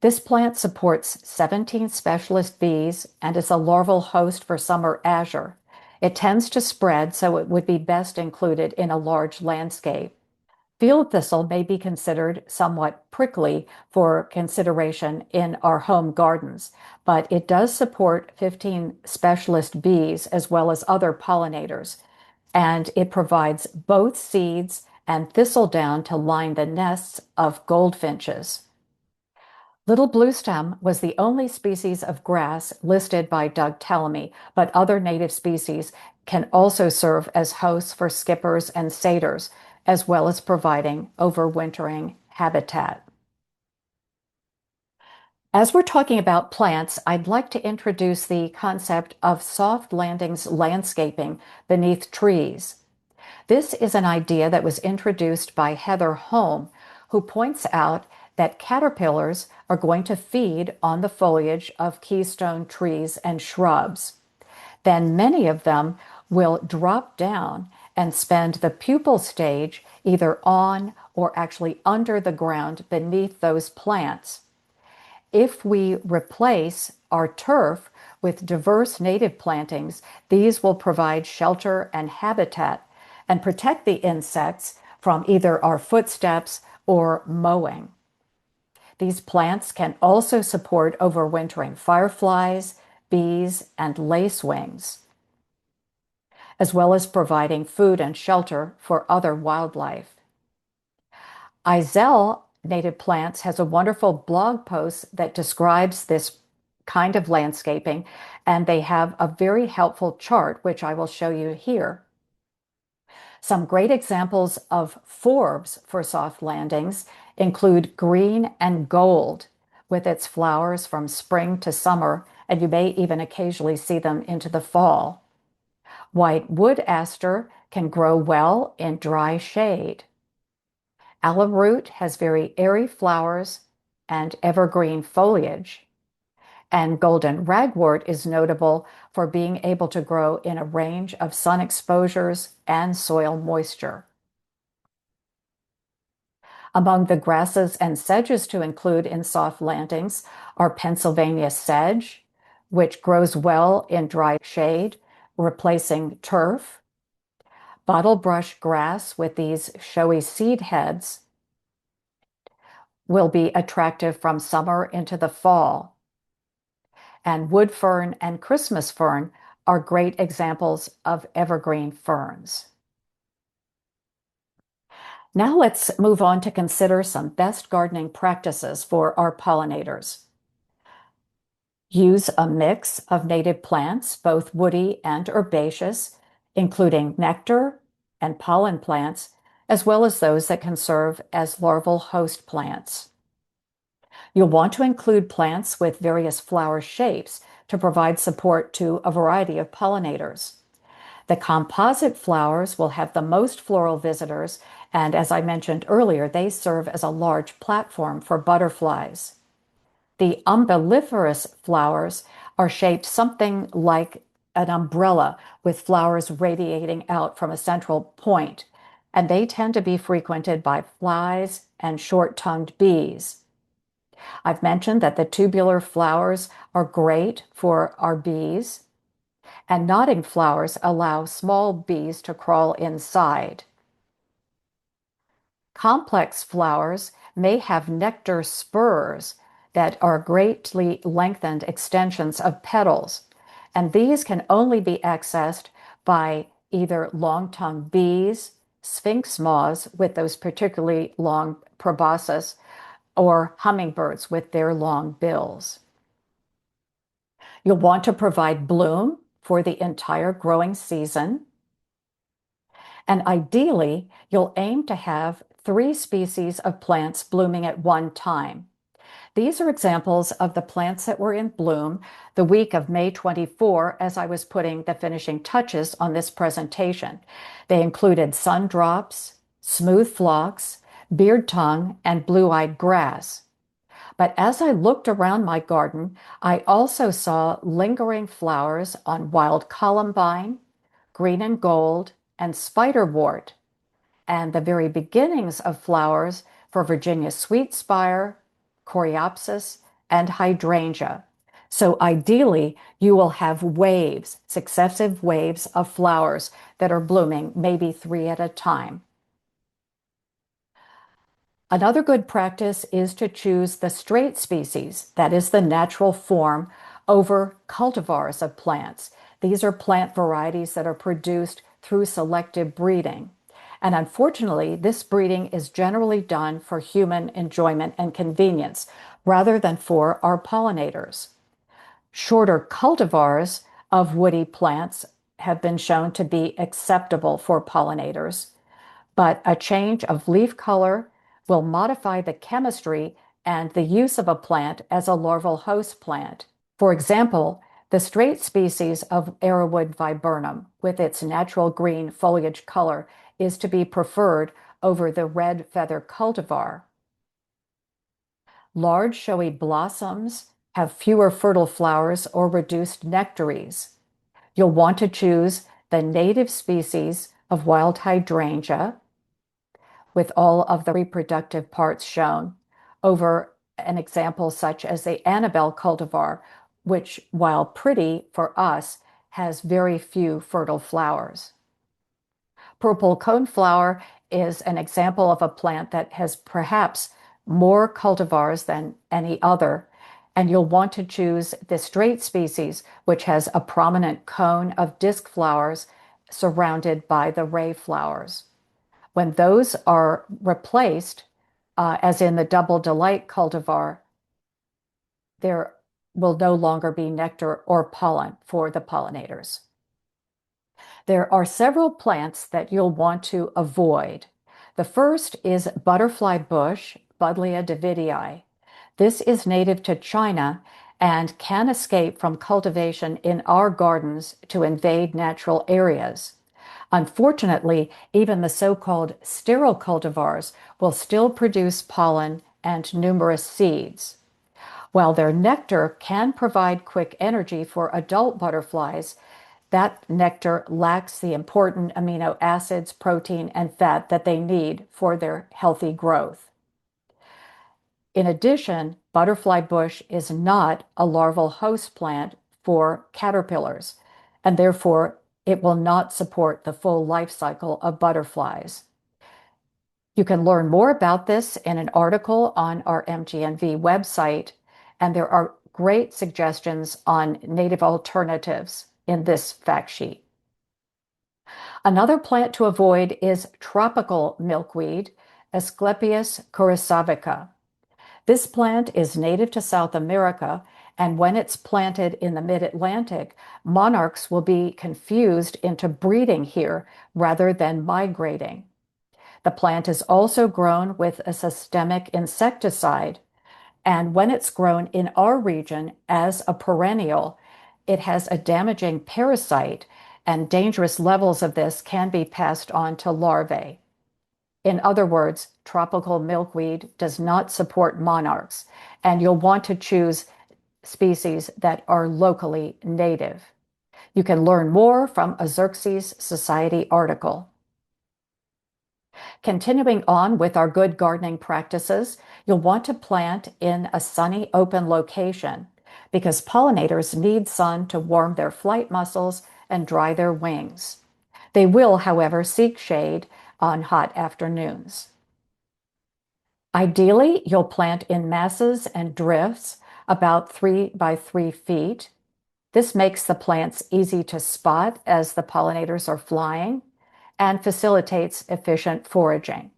This plant supports 17 specialist bees and is a larval host for summer azure. It tends to spread, so it would be best included in a large landscape. Field thistle may be considered somewhat prickly for consideration in our home gardens, but it does support 15 specialist bees as well as other pollinators, and it provides both seeds and thistledown to line the nests of goldfinches. Little bluestem was the only species of grass listed by Doug Tellamy, but other native species can also serve as hosts for skippers and satyrs, as well as providing overwintering habitat. As we're talking about plants, I'd like to introduce the concept of soft landings landscaping beneath trees. This is an idea that was introduced by Heather Holm, who points out that caterpillars are going to feed on the foliage of keystone trees and shrubs. Then many of them will drop down and spend the pupal stage either on or actually under the ground beneath those plants. If we replace our turf with diverse native plantings, these will provide shelter and habitat and protect the insects from either our footsteps or mowing. These plants can also support overwintering fireflies, bees, and lacewings, as well as providing food and shelter for other wildlife. Izell Native Plants has a wonderful blog post that describes this kind of landscaping, and they have a very helpful chart, which I will show you here. Some great examples of forbs for soft landings include green and gold, with its flowers from spring to summer, and you may even occasionally see them into the fall. White wood aster can grow well in dry shade. Alum root has very airy flowers and evergreen foliage. And golden ragwort is notable for being able to grow in a range of sun exposures and soil moisture. Among the grasses and sedges to include in soft landings are Pennsylvania sedge, which grows well in dry shade, replacing turf, bottlebrush grass with these showy seed heads will be attractive from summer into the fall. And wood fern and Christmas fern are great examples of evergreen ferns. Now let's move on to consider some best gardening practices for our pollinators. Use a mix of native plants, both woody and herbaceous, including nectar and pollen plants, as well as those that can serve as larval host plants. You'll want to include plants with various flower shapes to provide support to a variety of pollinators. The composite flowers will have the most floral visitors, and as I mentioned earlier, they serve as a large platform for butterflies. The umbelliferous flowers are shaped something like an umbrella with flowers radiating out from a central point, and they tend to be frequented by flies and short-tongued bees. I've mentioned that the tubular flowers are great for our bees, and nodding flowers allow small bees to crawl inside. Complex flowers may have nectar spurs that are greatly lengthened extensions of petals, and these can only be accessed by either long-tongued bees, sphinx moths with those particularly long proboscis, or hummingbirds with their long bills. You'll want to provide bloom for the entire growing season. And ideally, you'll aim to have 3 species of plants blooming at one time. These are examples of the plants that were in bloom the week of May 24 as I was putting the finishing touches on this presentation. They included sundrops, smooth phlox, beard tongue, and blue-eyed grass. But as I looked around my garden, I also saw lingering flowers on wild columbine, green and gold, and spiderwort, and the very beginnings of flowers for Virginia sweetspire, coreopsis, and hydrangea. So ideally, you will have waves, successive waves of flowers that are blooming, maybe 3 at a time. Another good practice is to choose the straight species, that is the natural form, over cultivars of plants. These are plant varieties that are produced through selective breeding. And unfortunately, this breeding is generally done for human enjoyment and convenience rather than for our pollinators. Shorter cultivars of woody plants have been shown to be acceptable for pollinators, but a change of leaf color will modify the chemistry and the use of a plant as a larval host plant. For example, the straight species of arrowwood viburnum, with its natural green foliage color, is to be preferred over the red feather cultivar. Large showy blossoms have fewer fertile flowers or reduced nectaries. You'll want to choose the native species of wild hydrangea, with all of the reproductive parts shown, over an example such as the Annabelle cultivar, which, while pretty for us, has very few fertile flowers. Purple coneflower is an example of a plant that has perhaps more cultivars than any other, and you'll want to choose the straight species, which has a prominent cone of disc flowers surrounded by the ray flowers. When those are replaced, as in the Double Delight cultivar, there will no longer be nectar or pollen for the pollinators. There are several plants that you'll want to avoid. The first is butterfly bush, Buddleia davidii. This is native to China and can escape from cultivation in our gardens to invade natural areas. Unfortunately, even the so-called sterile cultivars will still produce pollen and numerous seeds. While their nectar can provide quick energy for adult butterflies, that nectar lacks the important amino acids, protein, and fat that they need for their healthy growth. In addition, butterfly bush is not a larval host plant for caterpillars, and therefore it will not support the full life cycle of butterflies. You can learn more about this in an article on our MGNV website, and there are great suggestions on native alternatives in this fact sheet. Another plant to avoid is tropical milkweed, Asclepias corypsavica. This plant is native to South America, and when it's planted in the mid-Atlantic, monarchs will be confused into breeding here rather than migrating. The plant is also grown with a systemic insecticide, and when it's grown in our region as a perennial, it has a damaging parasite, and dangerous levels of this can be passed on to larvae. In other words, tropical milkweed does not support monarchs, and you'll want to choose species that are locally native. You can learn more from a Xerces Society article. Continuing on with our good gardening practices, you'll want to plant in a sunny, open location because pollinators need sun to warm their flight muscles and dry their wings. They will, however, seek shade on hot afternoons. Ideally, you'll plant in masses and drifts about 3 by 3 feet. This makes the plants easy to spot as the pollinators are flying and facilitates efficient foraging.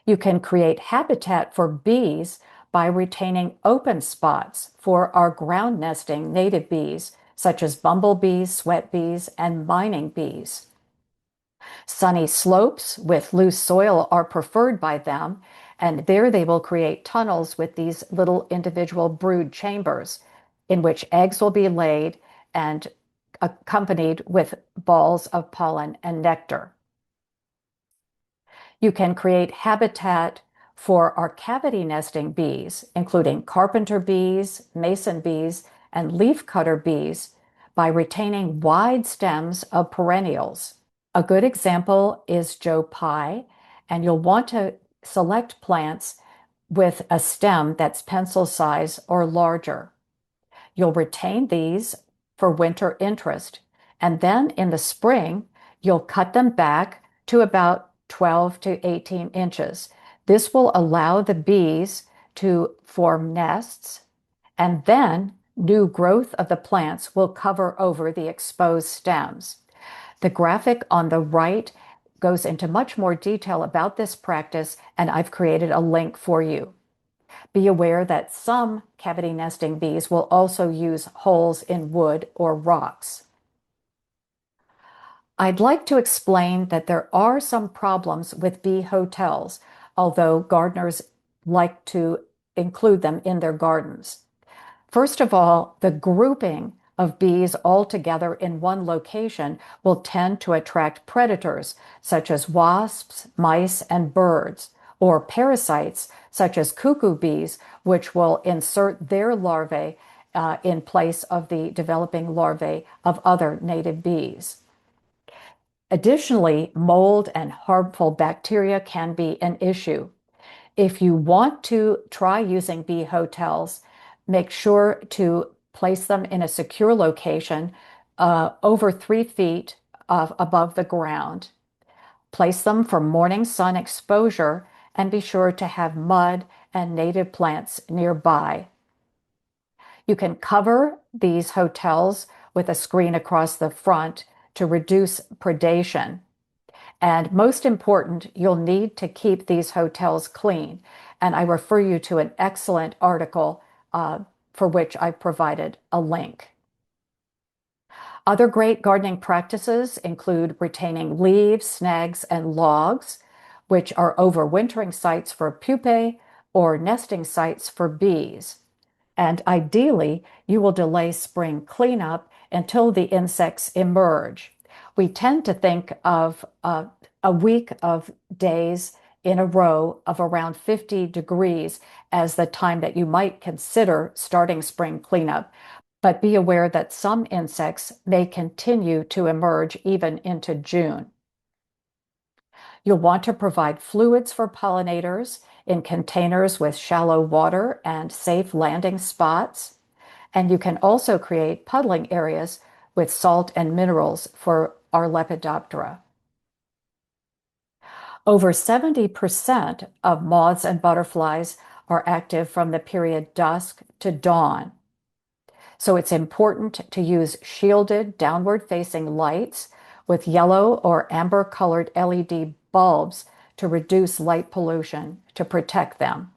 You can create habitat for bees by retaining open spots for our ground nesting native bees, such as bumblebees, sweat bees, and mining bees. Sunny slopes with loose soil are preferred by them, and there they will create tunnels with these little individual brood chambers in which eggs will be laid and accompanied with balls of pollen and nectar. You can create habitat for our cavity nesting bees, including carpenter bees, mason bees, and leafcutter bees, by retaining wide stems of perennials. A good example is Joe Pye, and you'll want to select plants with a stem that's pencil size or larger. You'll retain these for winter interest, and then in the spring, you'll cut them back to about 12 to 18 inches. This will allow the bees to form nests, and then new growth of the plants will cover over the exposed stems. The graphic on the right goes into much more detail about this practice, and I've created a link for you. Be aware that some cavity nesting bees will also use holes in wood or rocks. I'd like to explain that there are some problems with bee hotels, although gardeners like to include them in their gardens. First of all, the grouping of bees all together in one location will tend to attract predators such as wasps, mice, and birds, or parasites such as cuckoo bees, which will insert their larvae in place of the developing larvae of other native bees. Additionally, mold and harmful bacteria can be an issue. If you want to try using bee hotels, make sure to place them in a secure location over 3 feet above the ground. Place them for morning sun exposure and be sure to have mud and native plants nearby. You can cover these hotels with a screen across the front to reduce predation. And most important, you'll need to keep these hotels clean. And I refer you to an excellent article for which I've provided a link. Other great gardening practices include retaining leaves, snags, and logs, which are overwintering sites for pupae or nesting sites for bees. And ideally, you will delay spring cleanup until the insects emerge. We tend to think of a week of days in a row of around 50 degrees as the time that you might consider starting spring cleanup. But be aware that some insects may continue to emerge even into June. You'll want to provide fluids for pollinators in containers with shallow water and safe landing spots. And you can also create puddling areas with salt and minerals for our Lepidoptera. Over 70% of moths and butterflies are active from the period dusk to dawn. So it's important to use shielded downward-facing lights with yellow or amber-colored LED bulbs to reduce light pollution to protect them.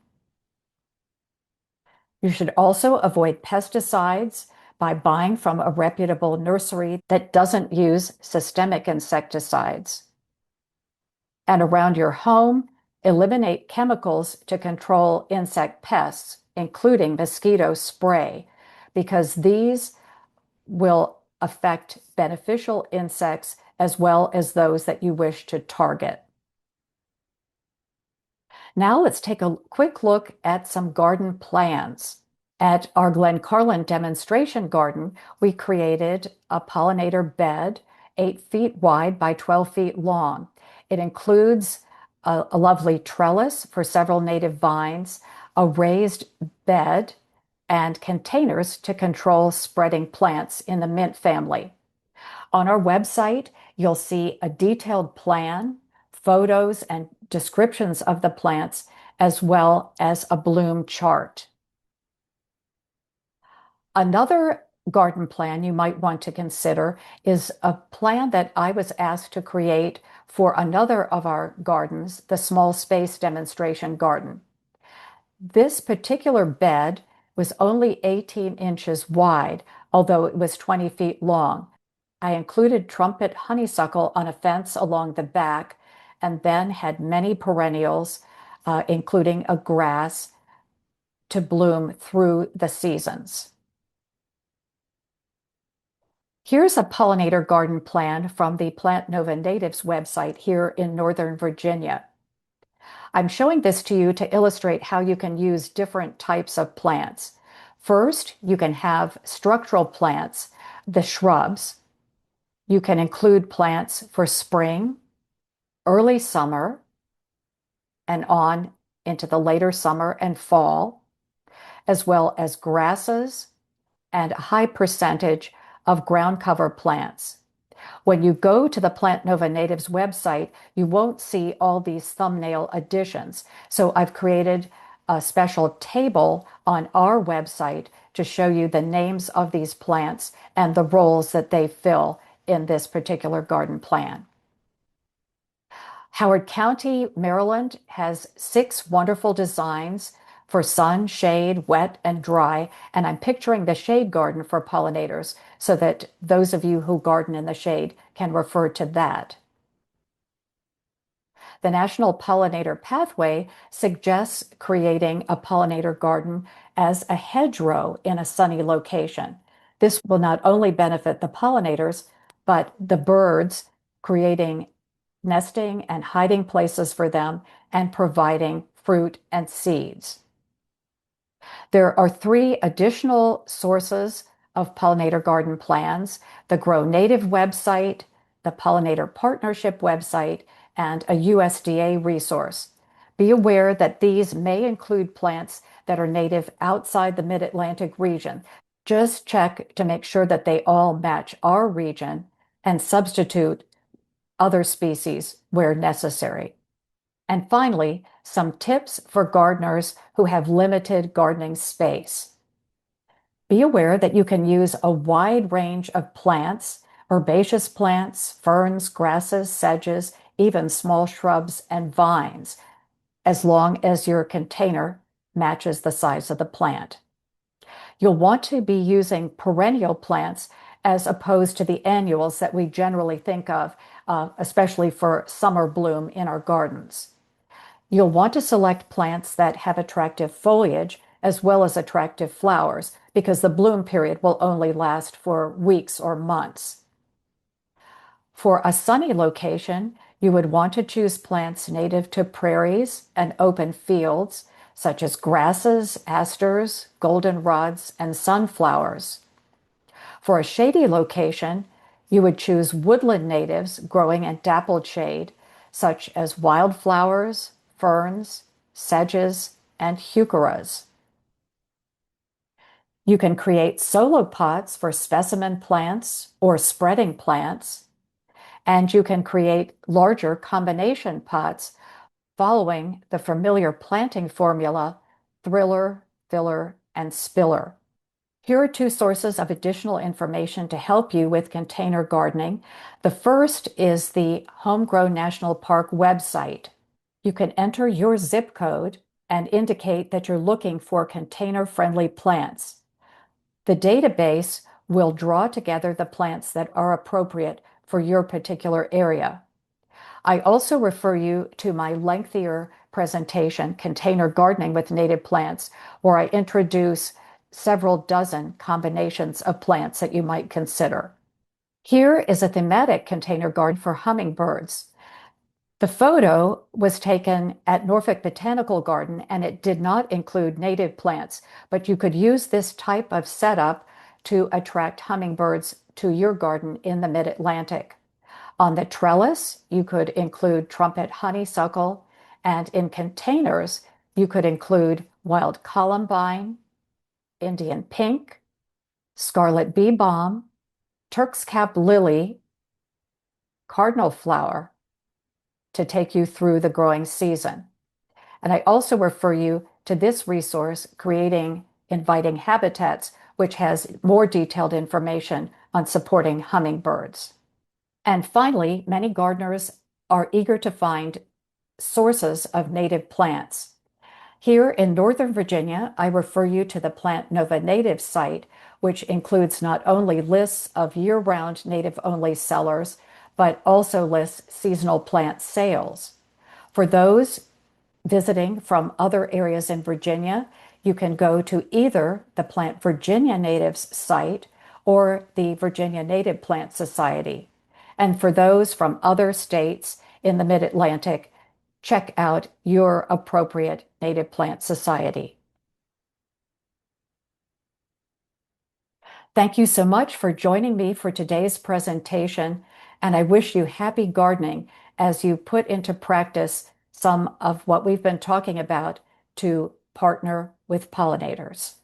You should also avoid pesticides by buying from a reputable nursery that doesn't use systemic insecticides. And around your home, eliminate chemicals to control insect pests, including mosquito spray, because these will affect beneficial insects as well as those that you wish to target. Now let's take a quick look at some garden plans. At our Glencarlin demonstration garden, we created a pollinator bed 8 feet wide by 12 feet long. It includes a lovely trellis for several native vines, a raised bed, and containers to control spreading plants in the mint family. On our website, you'll see a detailed plan, photos, and descriptions of the plants, as well as a bloom chart. Another garden plan you might want to consider is a plan that I was asked to create for another of our gardens, the small space demonstration garden. This particular bed was only 18 inches wide, although it was 20 feet long. I included trumpet honeysuckle on a fence along the back, and then had many perennials, including a grass, to bloom through the seasons. Here's a pollinator garden plan from the Plant Nova Natives website here in Northern Virginia. I'm showing this to you to illustrate how you can use different types of plants. First, you can have structural plants, the shrubs. You can include plants for spring, early summer, and on into the later summer and fall, as well as grasses and a high percentage of ground cover plants. When you go to the Plant Nova Natives website, you won't see all these thumbnail additions. So I've created a special table on our website to show you the names of these plants and the roles that they fill in this particular garden plan. Howard County, Maryland has 6 wonderful designs for sun, shade, wet, and dry, and I'm picturing the shade garden for pollinators so that those of you who garden in the shade can refer to that. The National Pollinator Pathway suggests creating a pollinator garden as a hedgerow in a sunny location. This will not only benefit the pollinators, but the birds, creating nesting and hiding places for them and providing fruit and seeds. There are 3 additional sources of pollinator garden plans: the Grow Native website, the Pollinator Partnership website, and a USDA resource. Be aware that these may include plants that are native outside the Mid-Atlantic region. Just check to make sure that they all match our region and substitute other species where necessary. And finally, some tips for gardeners who have limited gardening space. Be aware that you can use a wide range of plants, herbaceous plants, ferns, grasses, sedges, even small shrubs and vines, as long as your container matches the size of the plant. You'll want to be using perennial plants as opposed to the annuals that we generally think of, especially for summer bloom in our gardens. You'll want to select plants that have attractive foliage as well as attractive flowers, because the bloom period will only last for weeks or months. For a sunny location, you would want to choose plants native to prairies and open fields, such as grasses, asters, goldenrods, and sunflowers. For a shady location, you would choose woodland natives growing in dappled shade, such as wildflowers, ferns, sedges, and heucheras. You can create solo pots for specimen plants or spreading plants, and you can create larger combination pots following the familiar planting formula: thriller, filler, and spiller. Here are 2 sources of additional information to help you with container gardening. The first is the Homegrown National Park website. You can enter your zip code and indicate that you're looking for container-friendly plants. The database will draw together the plants that are appropriate for your particular area. I also refer you to my lengthier presentation, Container Gardening with Native Plants, where I introduce several dozen combinations of plants that you might consider. Here is a thematic container garden for hummingbirds. The photo was taken at Norfolk Botanical Garden and it did not include native plants, but you could use this type of setup to attract hummingbirds to your garden in the mid-Atlantic. On the trellis, you could include trumpet honeysuckle, and in containers, you could include wild columbine, Indian pink, scarlet bee balm, Turk's cap lily, cardinal flower to take you through the growing season. And I also refer you to this resource, Creating Inviting Habitats, which has more detailed information on supporting hummingbirds. And finally, many gardeners are eager to find sources of native plants. Here in Northern Virginia, I refer you to the Plant Nova Native site, which includes not only lists of year-round native-only sellers, but also lists seasonal plant sales. For those visiting from other areas in Virginia, you can go to either the Plant Virginia Natives site or the Virginia Native Plant Society. And for those from other states in the Mid-Atlantic, check out your appropriate native plant society. Thank you so much for joining me for today's presentation, and I wish you happy gardening as you put into practice some of what we've been talking about to partner with pollinators.